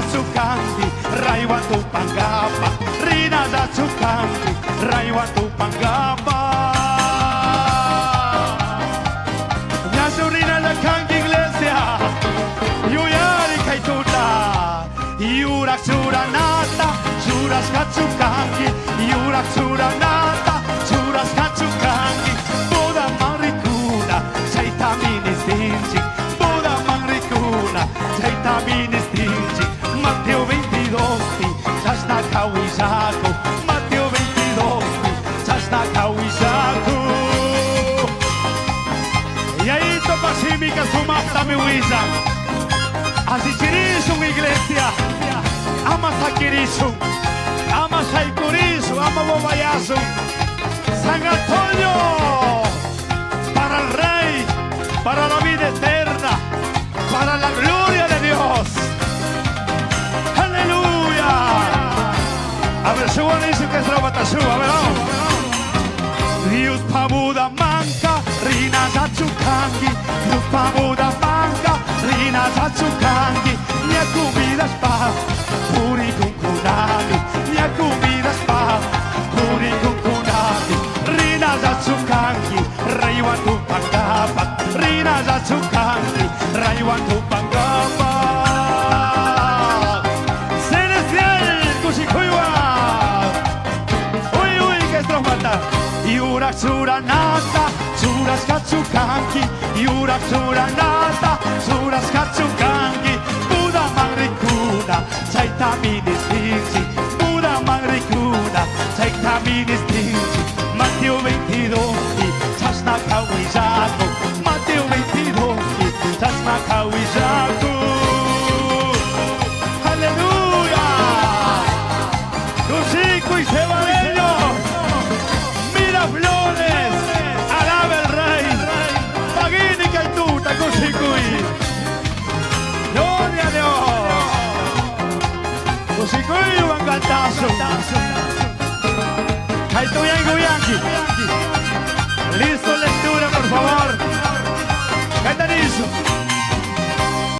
Zatsukangi, Raiwa Tupangapa, Rina Zatsukangi, Raiwa Tupangapa. Nyasurina la Kangi Iglesia, Yuyari Kaituta, Yurak Suranata, Suras Katsukangi, Yurak Suranata, Suras Katsukangi, Buda Marikuna, Saita Ministinchi, Buda Marikuna, Saita Ministinchi, Mateo 22, Chasna Kawisaku, Mateo 22, Chasna Kawisaku. Y ahí topa símica sumasta mi huiza. Así chirizo iglesia. Ama Sakirisu, ama Saikurisu, ama Bobayasu. San Antonio, para el Rey, para la vida eterna, para la gloria de Dios. Aleluya. A ver, suban eso que es la batasúa, a ver, vamos. Dios pabuda manca, Rina Zatsukangi, Dios pabuda manca, Rina Zatsukangi, Nia comida spa, puri kunkunami, Nia comida spa, puri kunkunami, Rina Zatsukangi, Raiwa Tupangapa, Rina Zatsukangi, Raiwa Tupangapa. Celestial, Kushikuiwa, uy, uy, que es trompeta. Yurak Suranata, Suras Katsukangi, Yurak Suranata, Suras Katsukangi, Buda Mangrikuna, Saita Ministinchi, Buda Mangrikuna, Saita Ministinchi, Mateo 22, Chasna Kawisaku, Mateo 22, Chasna Kawisaku. Aleluya. Cosico y Cebadeño. Flores, alaba el Rey, Pagini Kaituta, Cosicui. Gloria a Dios. Cosicui, Bangantazo. Kaituyangu Yanki. Listo, lectura, por favor. Caetanizo.